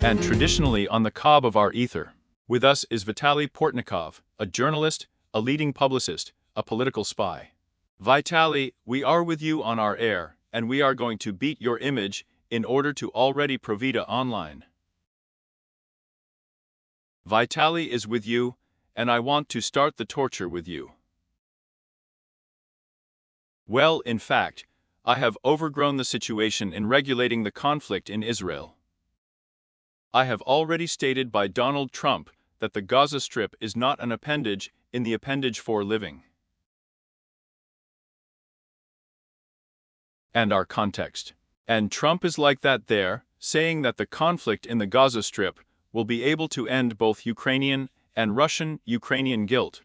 and traditionally on the cob of our ether. With us is Vitaly Portnikov, a journalist, a leading publicist, a political spy. Vitaly, we are with you on our air, and we are going to beat your image in order to already Provida online. Vitaly is with you, and I want to start the torture with you. Well, in fact, I have overgrown the situation in regulating the conflict in Israel. I have already stated by Donald Trump that the Gaza Strip is not an appendage in the appendage for living. And our context. And Trump is like that there, saying that the conflict in the Gaza Strip will be able to end both Ukrainian and Russian-Ukrainian guilt.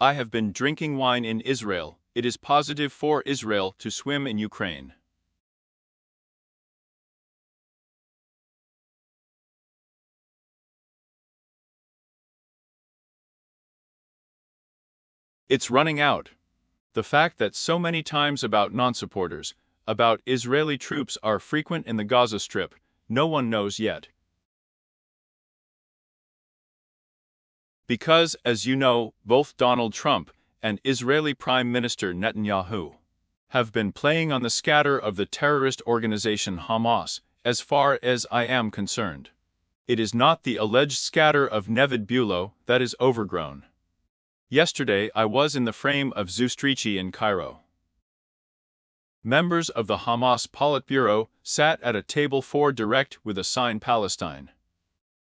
I have been drinking wine in Israel. It is positive for Israel to swim in Ukraine. It's running out. The fact that so many times about non-supporters, about Israeli troops are frequent in the Gaza Strip, no one knows yet. Because, as you know, both Donald Trump and Israeli Prime Minister Netanyahu have been playing on the scatter of the terrorist organization Hamas, as far as I am concerned. It is not the alleged scatter of Nevid Bulo that is overgrown. Yesterday I was in the frame of Zustrici in Cairo. Members of the Hamas Politburo sat at a table for direct with a sign Palestine.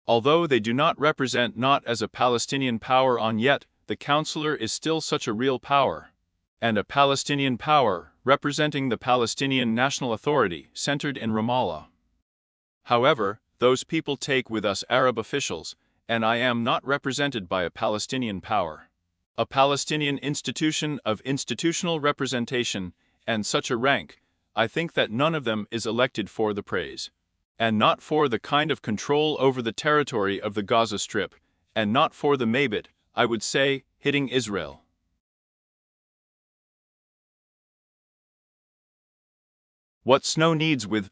Although they do not represent not as a Palestinian power on yet, the counselor is still such a real power. And a Palestinian power representing the Palestinian National Authority centered in Ramallah. However, those people take with us Arab officials, and I am not represented by a Palestinian power. A Palestinian institution of institutional representation, and such a rank, I think that none of them is elected for the praise. And not for the kind of control over the territory of the Gaza Strip, and not for the Mabit, I would say, hitting Israel. What Snow needs with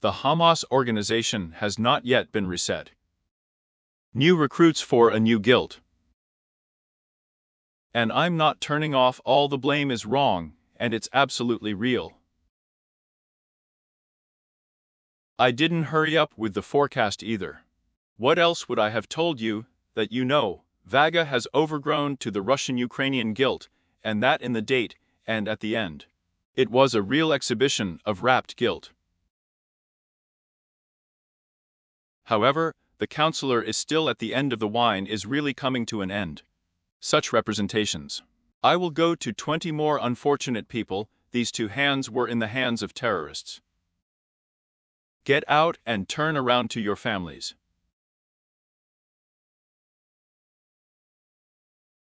the Hamas organization has not yet been reset. New recruits for a new guilt. And I'm not turning off all the blame is wrong, and it's absolutely real. I didn't hurry up with the forecast either. What else would I have told you, that you know, Vaga has overgrown to the Russian-Ukrainian guilt, and that in the date, and at the end. It was a real exhibition of wrapped guilt. However, the counselor is still at the end of the wine is really coming to an end. Such representations. I will go to 20 more unfortunate people, these two hands were in the hands of terrorists. Get out and turn around to your families.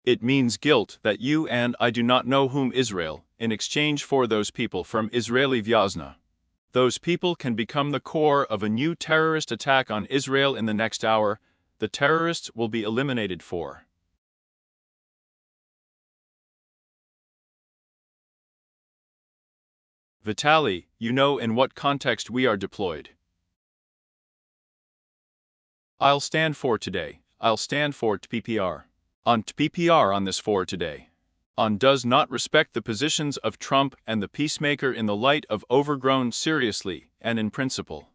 It means guilt that you and I do not know whom Israel, in exchange for those people from Israeli Vyazna. Those people can become the core of a new terrorist attack on Israel in the next hour. The terrorists will be eliminated for. Vitaly, you know in what context we are deployed. I'll stand for today. I'll stand for TPPR. On TPPR on this for today. On does not respect the positions of Trump and the peacemaker in the light of overgrown seriously and in principle.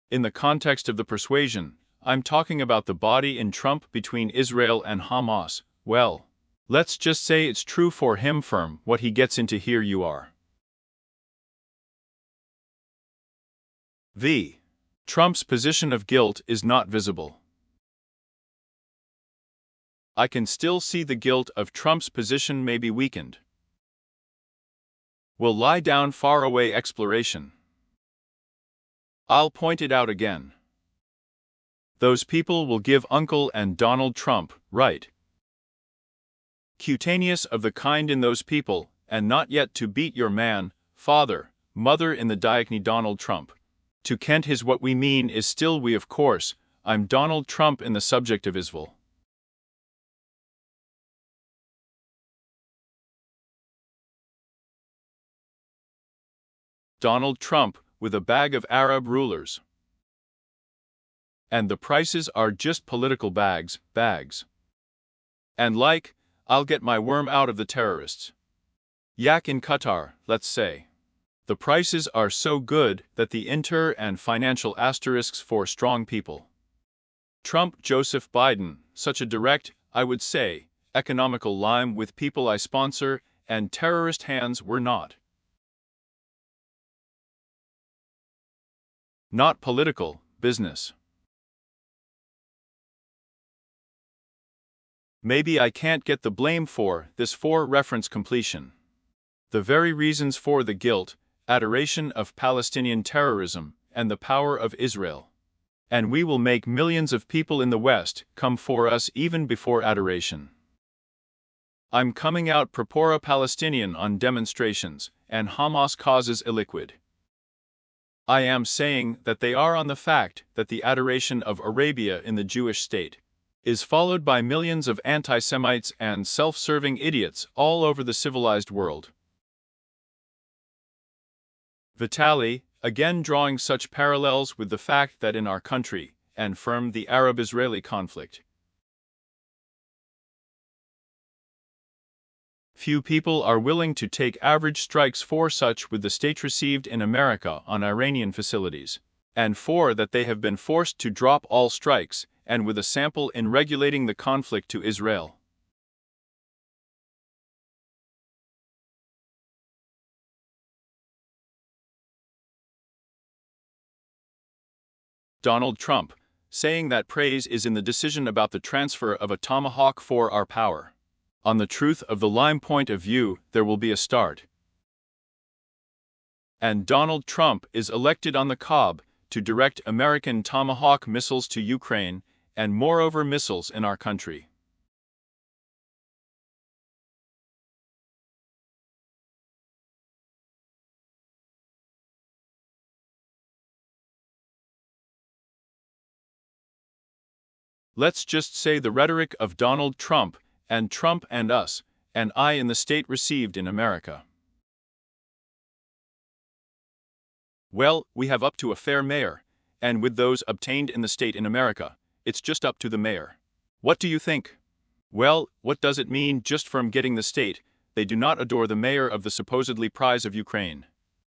In the context of the persuasion, I'm talking about the body in Trump between Israel and Hamas. Well, let's just say it's true for him firm what he gets into here you are. V. Trump's position of guilt is not visible. I can still see the guilt of Trump's position may be weakened. Will lie down far away exploration. I'll point it out again. Those people will give Uncle and Donald Trump, right? Cutaneous of the kind in those people, and not yet to beat your man, father, mother in the diachny Donald Trump. To Kent his what we mean is still we of course, I'm Donald Trump in the subject of Israel. Donald Trump with a bag of Arab rulers. And the prices are just political bags. And I'll get my worm out of the terrorists. Yak in Qatar, let's say. The prices are so good that the inter and financial asterisks for strong people. Trump Joseph Biden, such a direct, I would say, economical lime with people I sponsor, and terrorist hands were not. Not political, business. Maybe I can't get the blame for this for reference completion. The very reasons for the guilt, adoration of Palestinian terrorism, and the power of Israel. And we will make millions of people in the West come for us even before adoration. I'm coming out propora Palestinian on demonstrations, and Hamas causes illiquid. I am saying that they are on the fact that the adoration of Arabia in the Jewish state is followed by millions of anti-Semites and self-serving idiots all over the civilized world. Vitaly, again drawing such parallels with the fact that in our country, and from the Arab-Israeli conflict, few people are willing to take average strikes for such with the state received in America on Iranian facilities, and for that they have been forced to drop all strikes, and with a sample in regulating the conflict to Israel. Donald Trump, saying that praise is in the decision about the transfer of a tomahawk for our power. On the truth of the lime point of view, there will be a start. And Donald Trump is elected on the cob to direct American Tomahawk missiles to Ukraine, and moreover missiles in our country. Let's just say the rhetoric of Donald Trump and us, and I in the state received in America. Well, we have up to a fair mayor, and with those obtained in the state in America, it's just up to the mayor. What do you think? Well, what does it mean just from getting the state? They do not adore the mayor of the supposedly prize of Ukraine,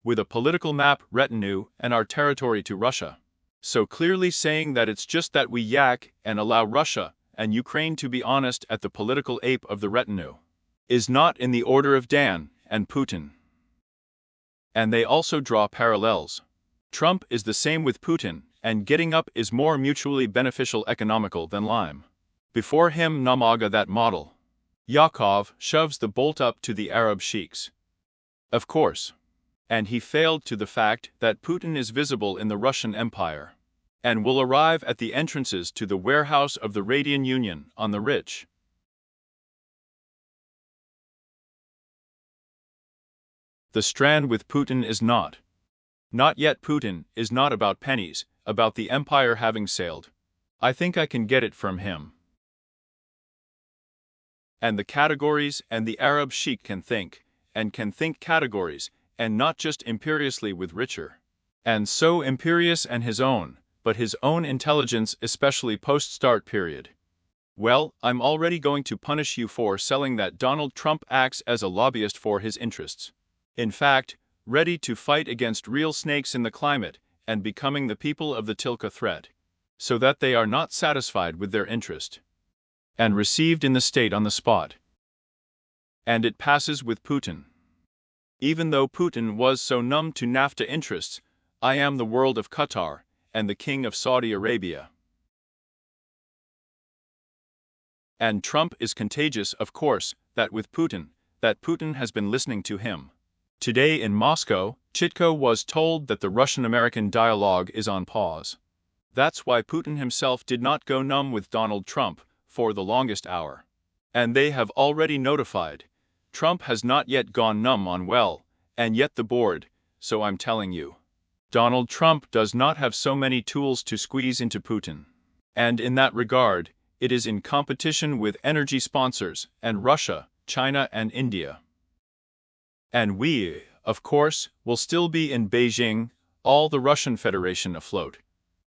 with a political map retinue and our territory to Russia. So clearly saying that it's just that we yak and allow Russia and Ukraine to be honest at the political ape of the retinue is not in the order of Dan and Putin. And they also draw parallels. Trump is the same with Putin, and getting up is more mutually beneficial economical than lime. Before him Namaga that model. Yakov shoves the bolt up to the Arab sheiks. Of course. And he failed to the fact that Putin is visible in the Russian Empire, and will arrive at the entrances to the warehouse of the Radian Union on the rich. The strand with Putin is not yet Putin is not about pennies, about the empire having sailed. I think I can get it from him. And the categories and the Arab sheik can think categories, and not just imperiously with richer. And so imperious and his own, but his own intelligence especially post-start period. Well, I'm already going to punish you for selling that Donald Trump acts as a lobbyist for his interests. In fact, ready to fight against real snakes in the climate, and becoming the people of the Tilka threat, so that they are not satisfied with their interest, and received in the state on the spot. And it passes with Putin. Even though Putin was so numb to NAFTA interests, I am the world of Qatar, and the king of Saudi Arabia. And Trump is contagious, of course, that Putin has been listening to him. Today in Moscow, Chitko was told that the Russian-American dialogue is on pause. That's why Putin himself did not go numb with Donald Trump for the longest hour. And they have already notified. Trump has not yet gone numb on and yet the board, so I'm telling you. Donald Trump does not have so many tools to squeeze into Putin. And in that regard, it is in competition with energy sponsors and Russia, China and India. And we, of course, will still be in Beijing, all the Russian Federation afloat.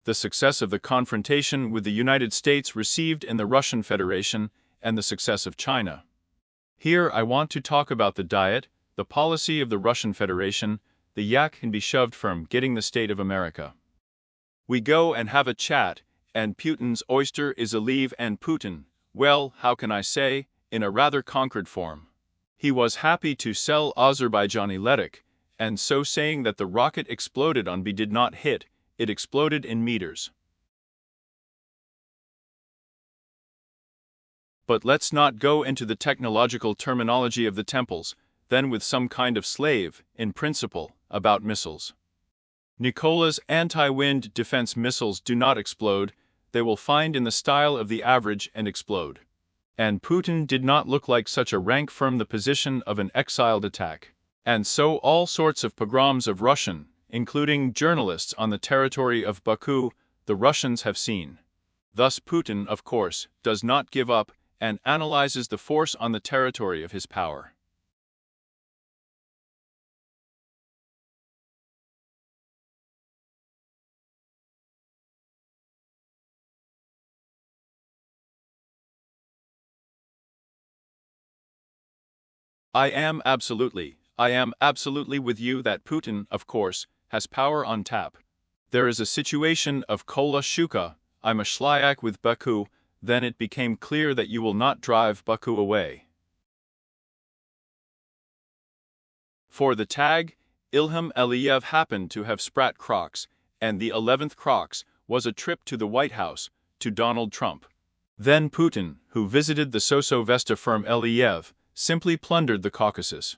The success of the confrontation with the United States received in the Russian Federation, and the success of China. Here I want to talk about the diet, the policy of the Russian Federation. The yak can be shoved from getting the state of America. We go and have a chat, and Putin's oyster is a leave, and Putin, well, how can I say, in a rather conquered form. He was happy to sell Azerbaijani ledik, and so saying that the rocket exploded on B did not hit, it exploded in meters. But let's not go into the technological terminology of the temples, then with some kind of slave, in principle, about missiles. Nikola's anti-wind defense missiles do not explode, they will find in the style of the average and explode. And Putin did not look like such a rank from the position of an exiled attack. And so all sorts of pogroms of Russian, including journalists on the territory of Baku, the Russians have seen. Thus Putin, of course, does not give up, and analyzes the force on the territory of his power. I am absolutely with you that Putin, of course, has power on tap. There is a situation of Kola Shuka, I'm a shlyak with Baku, then it became clear that you will not drive Baku away. For the tag, Ilham Aliyev happened to have sprat Crocs, and the 11th Crocs was a trip to the White House, to Donald Trump. Then Putin, who visited the Soso-Vesta firm Aliyev, simply plundered the Caucasus.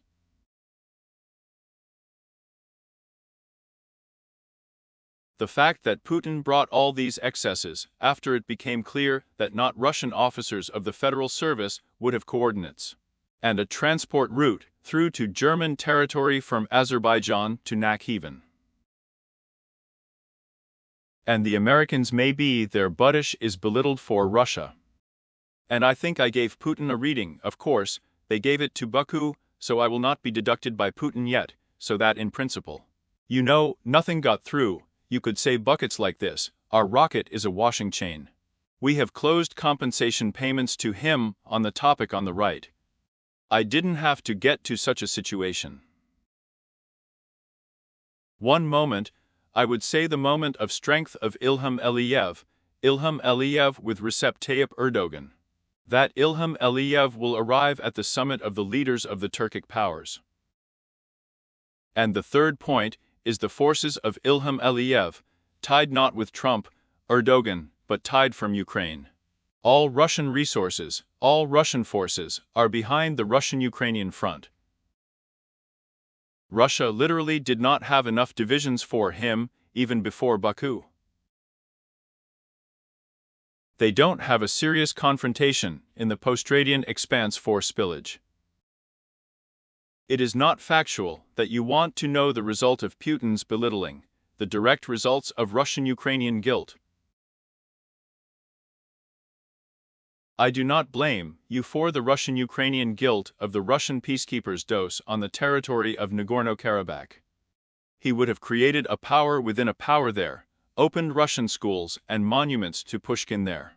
The fact that Putin brought all these excesses after it became clear that not Russian officers of the Federal Service would have coordinates, and a transport route through to German territory from Azerbaijan to Nakhchivan. And the Americans may be their buddish is belittled for Russia. And I think I gave Putin a reading, of course, they gave it to Baku, so I will not be deducted by Putin yet, so that in principle, you know, nothing got through. You could say buckets like this, our rocket is a washing chain. We have closed compensation payments to him on the topic on the right. I didn't have to get to such a situation. One moment, I would say the moment of strength of Ilham Aliyev with Recep Tayyip Erdogan. That Ilham Aliyev will arrive at the summit of the leaders of the Turkic powers. And the third point is the forces of Ilham Aliyev, tied not with Trump, Erdogan, but tied from Ukraine. All Russian resources, all Russian forces, are behind the Russian-Ukrainian front. Russia literally did not have enough divisions for him, even before Baku. They don't have a serious confrontation in the post-Radian expanse for spillage. It is not factual that you want to know the result of Putin's belittling, the direct results of Russian-Ukrainian guilt. I do not blame you for the Russian-Ukrainian guilt of the Russian peacekeepers' dose on the territory of Nagorno-Karabakh. He would have created a power within a power there, opened Russian schools and monuments to Pushkin there,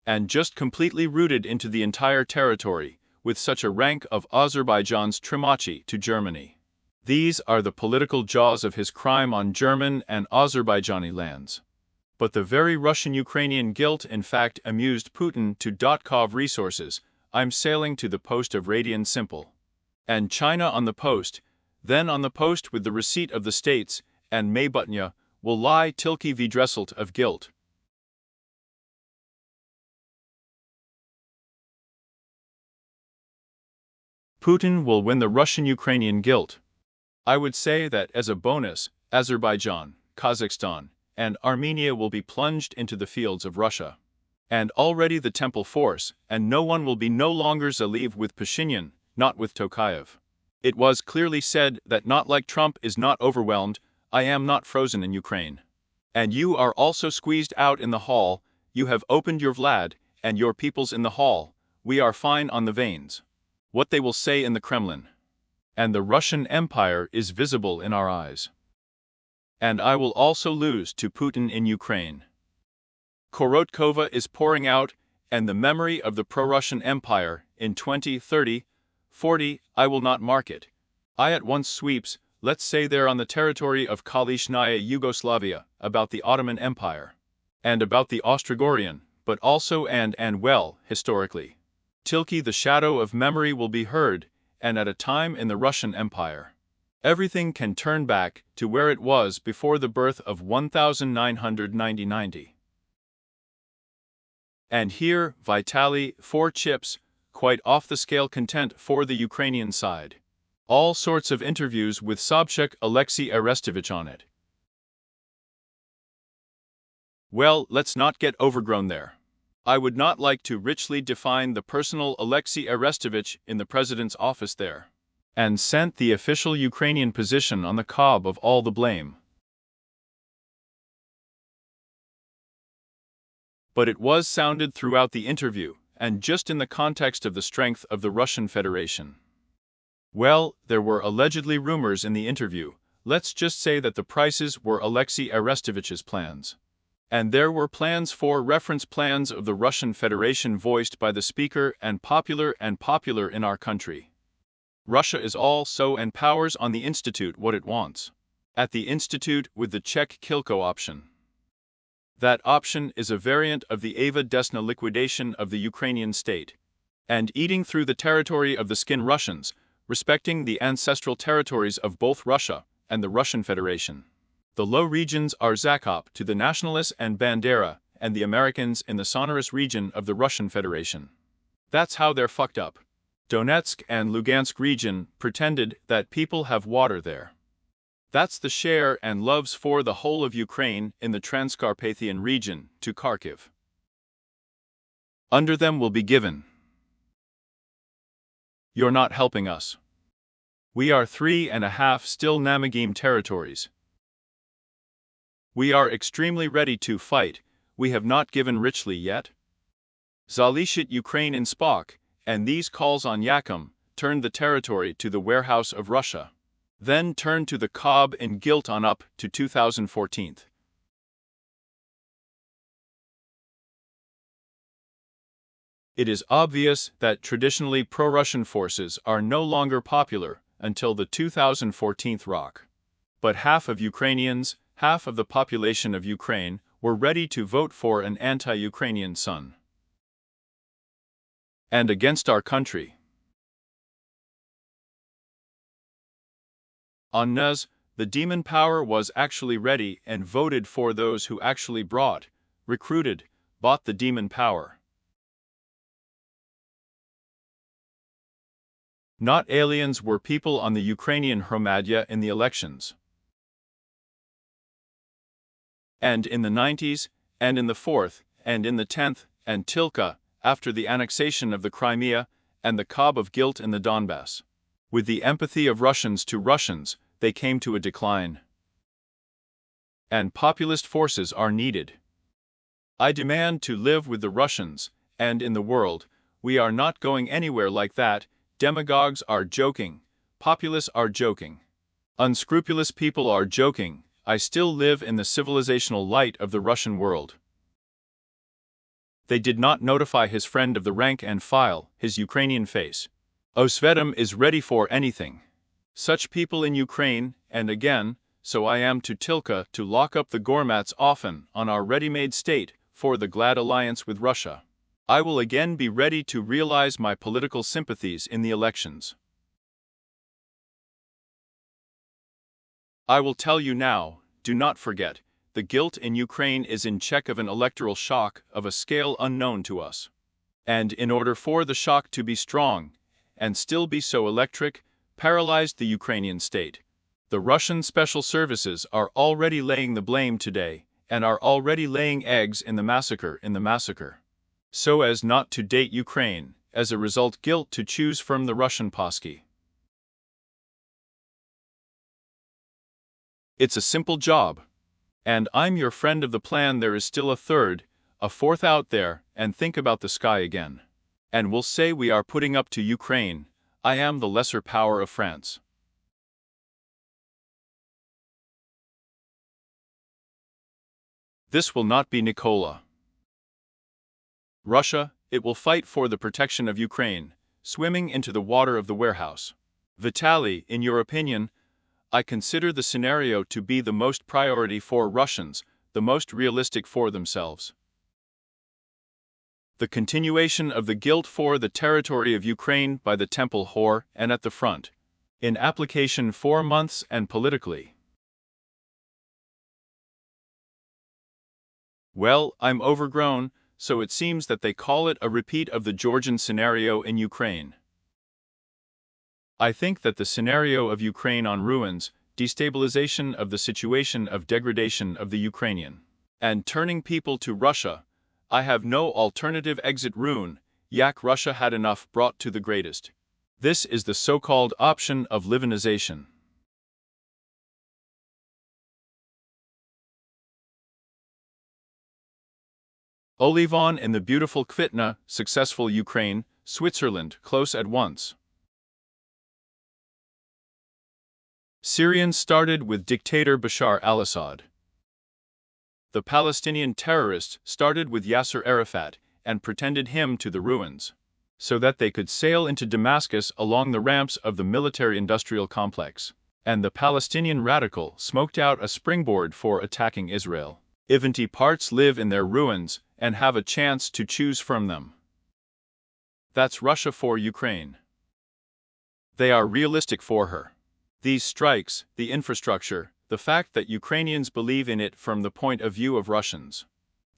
and just completely rooted into the entire territory, with such a rank of Azerbaijan's Trimachi to Germany. These are the political jaws of his crime on German and Azerbaijani lands. But the very Russian-Ukrainian guilt in fact amused Putin to .kov resources, I'm sailing to the post of Radian Simple. And China on the post, then on the post with the receipt of the states, and Maybutnya, will lie Tilky Vidresselt of guilt. Putin will win the Russian-Ukrainian guilt. I would say that as a bonus, Azerbaijan, Kazakhstan, and Armenia will be plunged into the fields of Russia. And already the Temple Force, and no one will be no longer Zaliv with Pashinyan, not with Tokayev. It was clearly said that not like Trump is not overwhelmed, I am not frozen in Ukraine. And you are also squeezed out in the hall, you have opened your Vlad, and your peoples in the hall, we are fine on the veins. What they will say in the Kremlin. and the Russian Empire is visible in our eyes. And I will also lose to Putin in Ukraine. Korotkova is pouring out, and the memory of the pro-Russian Empire in 20, 30, 40, I will not mark it. I at once sweeps, let's say there on the territory of Kalishnaya Yugoslavia, about the Ottoman Empire, and about the Austro-Hungarian, but also and well, historically. Tilky the shadow of memory will be heard, and at a time in the Russian Empire. Everything can turn back to where it was before the birth of 1990. And here, Vitaly, 4 chips, quite off-the-scale content for the Ukrainian side. All sorts of interviews with Sobchak Alexei Arestovich on it. Well, let's not get overgrown there. I would not like to richly define the personal Alexei Arestovich in the president's office there, and sent the official Ukrainian position on the cob of all the blame. But it was sounded throughout the interview, and just in the context of the strength of the Russian Federation. Well, there were allegedly rumors in the interview, let's just say that the prices were Alexei Arestovich's plans. And there were plans for reference plans of the Russian Federation voiced by the speaker and popular in our country. Russia is all so and powers on the Institute what it wants. At the Institute with the Czech Kilko option. That option is a variant of the Ava Desna liquidation of the Ukrainian state, and eating through the territory of the skin Russians, respecting the ancestral territories of both Russia and the Russian Federation. The low regions are Zakop to the nationalists and Bandera, and the Americans in the sonorous region of the Russian Federation. That's how they're fucked up. Donetsk and Lugansk region pretended that people have water there. That's the share and loves for the whole of Ukraine in the Transcarpathian region to Kharkiv. Under them will be given. You're not helping us. We are 3.5 still Namagim territories. We are extremely ready to fight, we have not given richly yet. Zalishit Ukraine in Spock, and these calls on Yakum, turned the territory to the warehouse of Russia. Then turned to the cob in guilt on up to 2014. It is obvious that traditionally pro-Russian forces are no longer popular until the 2014 rock. But half of Ukrainians, half of the population of Ukraine, were ready to vote for an anti-Ukrainian son. And against our country. On Nuz, the demon power was actually ready and voted for those who actually recruited, bought the demon power. Not aliens were people on the Ukrainian Hromadya in the elections. And in the 90s, and in the 4th, and in the 10th, and Tilka, after the annexation of the Crimea, and the cob of guilt in the Donbass. With the empathy of Russians to Russians, they came to a decline. And populist forces are needed. I demand to live with the Russians, and in the world, we are not going anywhere like that. Demagogues are joking, populists are joking. Unscrupulous people are joking. I still live in the civilizational light of the Russian world. They did not notify his friend of the rank and file, his Ukrainian face. Osvedom is ready for anything. Such people in Ukraine, and again, so I am to Tilka to lock up the Gormats often on our ready-made state for the glad alliance with Russia. I will again be ready to realize my political sympathies in the elections. I will tell you now, do not forget, the guilt in Ukraine is in check of an electoral shock of a scale unknown to us. And in order for the shock to be strong, and still be so electric, paralyzed the Ukrainian state. The Russian special services are already laying the blame today, and are already laying eggs in the massacre so as not to date Ukraine, as a result guilt to choose from the Russian Posky. It's a simple job. And I'm your friend of the plan. There is still a third, a fourth out there, and think about the sky again. And we'll say we are putting up to Ukraine. I am the lesser power of France. This will not be Nikola. Russia, it will fight for the protection of Ukraine, swimming into the water of the warehouse. Vitaly, in your opinion, I consider the scenario to be the most priority for Russians, the most realistic for themselves. The continuation of the guilt for the territory of Ukraine by the temple whore and at the front. In application 4 months and politically. Well, I'm overgrown, so it seems that they call it a repeat of the Georgian scenario in Ukraine. I think that the scenario of Ukraine on ruins, destabilization of the situation of degradation of the Ukrainian, and turning people to Russia, I have no alternative exit rune, yak Russia had enough brought to the greatest. This is the so-called option of Livanization. Olivon in the beautiful Kvitna, successful Ukraine, Switzerland, close at once. Syrians started with dictator Bashar al-Assad. The Palestinian terrorists started with Yasser Arafat and pretended him to the ruins, so that they could sail into Damascus along the ramps of the military-industrial complex. And the Palestinian radical smoked out a springboard for attacking Israel. Eventy parts live in their ruins and have a chance to choose from them. That's Russia for Ukraine. They are realistic for her. These strikes, the infrastructure, the fact that Ukrainians believe in it from the point of view of Russians.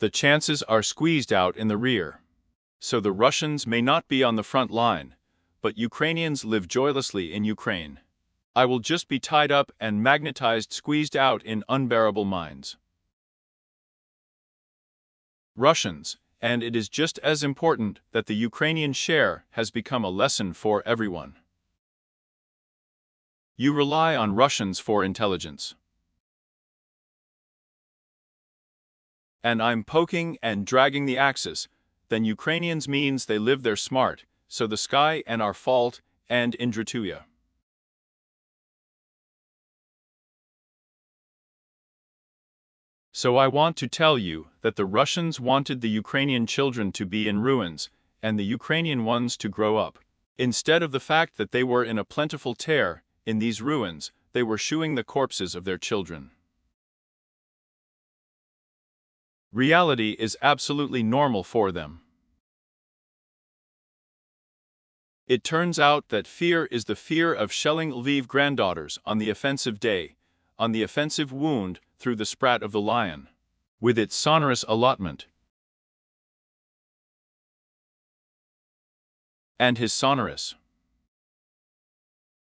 The chances are squeezed out in the rear. So the Russians may not be on the front line, but Ukrainians live joylessly in Ukraine. I will just be tied up and magnetized, squeezed out in unbearable mines. Russians, and it is just as important that the Ukrainian share has become a lesson for everyone. You rely on Russians for intelligence. And I'm poking and dragging the axis, then Ukrainians means they live there smart, so the sky and our fault, and Indratuya. So I want to tell you that the Russians wanted the Ukrainian children to be in ruins, and the Ukrainian ones to grow up. Instead of the fact that they were in a plentiful tear, in these ruins, they were shooing the corpses of their children. Reality is absolutely normal for them. It turns out that fear is the fear of shelling Lviv granddaughters on the offensive day, on the offensive wound through the sprat of the lion, with its sonorous allotment. And his sonorous.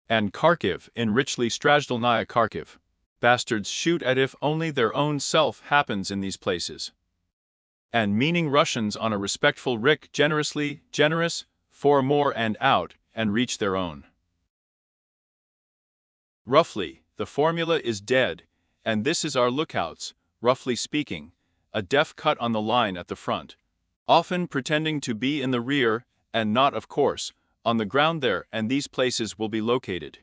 And Kharkiv in richly Strazdalnaya Kharkiv. Bastards shoot at if only their own self happens in these places. And meaning Russians on a respectful rick generously, generous, for more and out, and reach their own. Roughly, the formula is dead, and this is our lookouts, roughly speaking, a def cut on the line at the front, often pretending to be in the rear, and not of course, on the ground there, and these places will be located.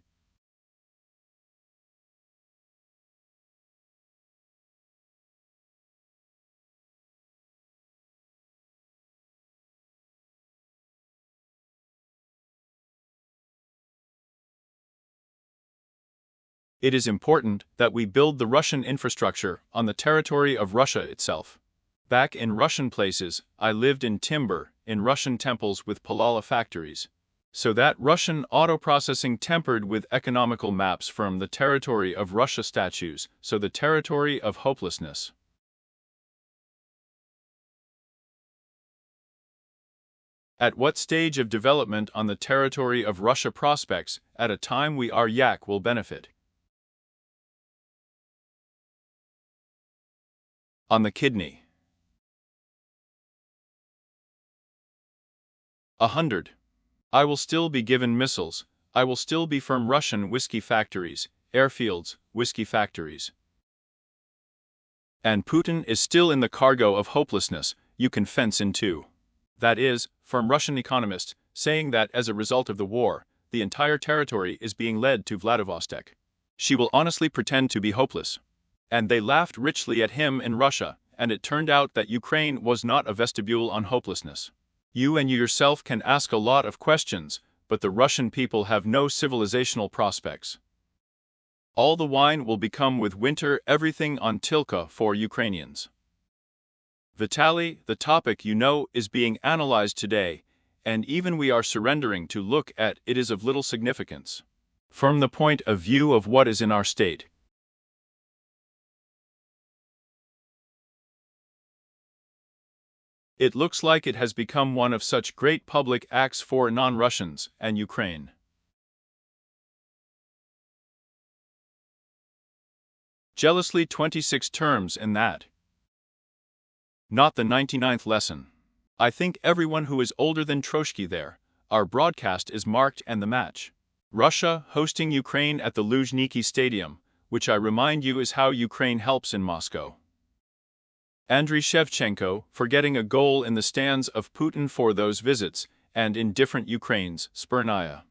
It is important that we build the Russian infrastructure on the territory of Russia itself. Back in Russian places, I lived in timber, in Russian temples with Palala factories. So that Russian auto-processing tempered with economical maps from the territory of Russia statues, so the territory of hopelessness. At what stage of development on the territory of Russia prospects, at a time we are yak will benefit? On the kidney. 100. I will still be given missiles, I will still be from Russian whiskey factories, airfields, whiskey factories. And Putin is still in the cargo of hopelessness you can fence into. That is, from Russian economists, saying that as a result of the war, the entire territory is being led to Vladivostok. She will honestly pretend to be hopeless. And they laughed richly at him in Russia, and it turned out that Ukraine was not a vestibule on hopelessness. You and you yourself can ask a lot of questions, but the Russian people have no civilizational prospects. All the wine will become with winter everything on Tilka for Ukrainians. Vitaly, the topic is being analyzed today, and even we are surrendering to look at it is of little significance. From the point of view of what is in our state. It looks like it has become one of such great public acts for non-Russians and Ukraine. Jealously 26 terms in that. Not the 99th lesson. I think everyone who is older than Troshky there, our broadcast is marked and the match. Russia hosting Ukraine at the Luzhniki Stadium, which I remind you is how Ukraine helps in Moscow. Andriy Shevchenko forgetting a goal in the stands of Putin for those visits, and in different Ukraines, Spernaya.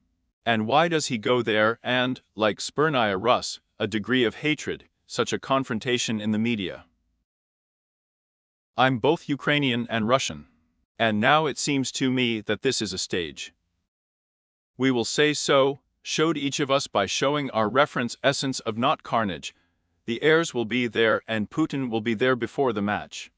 And why does he go there and, like Spernaya Rus, a degree of hatred, such a confrontation in the media? I'm both Ukrainian and Russian. And now it seems to me that this is a stage. We will say so, showed each of us by showing our reference essence of not carnage. The heirs will be there and Putin will be there before the match.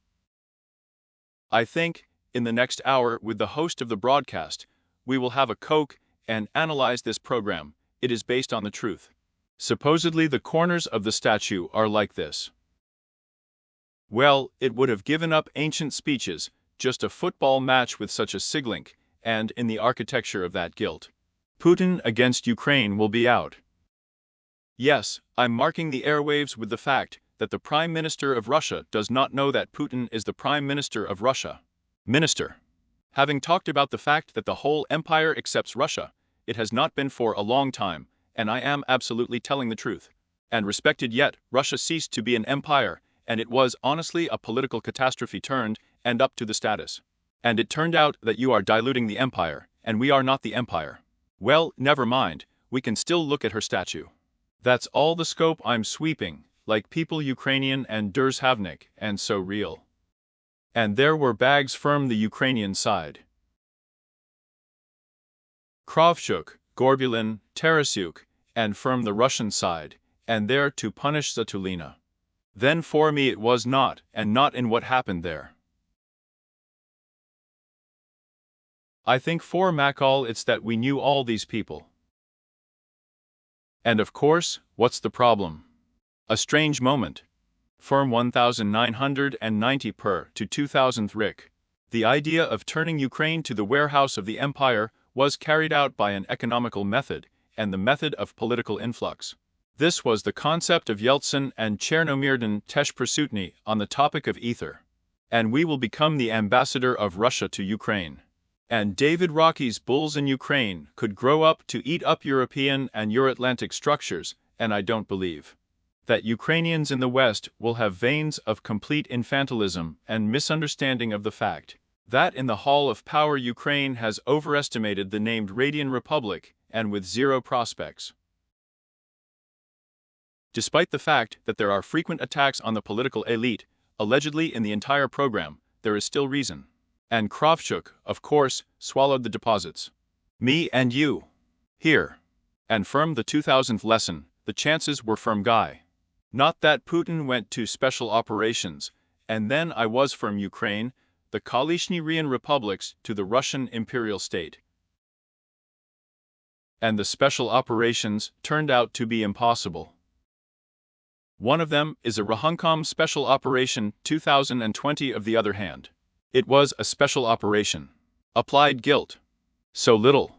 I think, in the next hour with the host of the broadcast, we will have a Coke and analyze this program. It is based on the truth. Supposedly the corners of the statue are like this. Well, it would have given up ancient speeches, just a football match with such a siglink, and in the architecture of that guilt. Putin against Ukraine will be out. Yes, I'm marking the airwaves with the fact that the Prime Minister of Russia does not know that Putin is the Prime Minister of Russia. Minister. Having talked about the fact that the whole empire accepts Russia, it has not been for a long time, and I am absolutely telling the truth. And respected yet, Russia ceased to be an empire, and it was honestly a political catastrophe turned and up to the status. And it turned out that you are diluting the empire, and we are not the empire. Well, never mind, we can still look at her statue. That's all the scope I'm sweeping, like people Ukrainian and Derzhavnik, and so real. And there were bags from the Ukrainian side. Kravchuk, Gorbulin, Tarasyuk, and from the Russian side, and there to punish Zatulina. Then for me it was not, and not in what happened there. I think for Makal it's that we knew all these people. And of course, what's the problem? A strange moment. Firm 1990 per to 2000th Rick. The idea of turning Ukraine to the warehouse of the empire was carried out by an economical method, and the method of political influx. This was the concept of Yeltsin and Chernomyrdin Teshprasutny on the topic of ether. And we will become the ambassador of Russia to Ukraine. And David Rocky's bulls in Ukraine could grow up to eat up European and Euro-Atlantic structures, and I don't believe that Ukrainians in the West will have veins of complete infantilism and misunderstanding of the fact that in the Hall of Power Ukraine has overestimated the named Radian Republic and with zero prospects. Despite the fact that there are frequent attacks on the political elite, allegedly in the entire program, there is still reason. And Kravchuk, of course, swallowed the deposits. Me and you. Here. And from the 2000th lesson, the chances were from Guy. Not that Putin went to special operations, and then I was from Ukraine, the Kalishnian republics to the Russian imperial state. And the special operations turned out to be impossible. One of them is a Rahunkam Special Operation 2020 of the other hand. It was a special operation. Applied guilt. So little.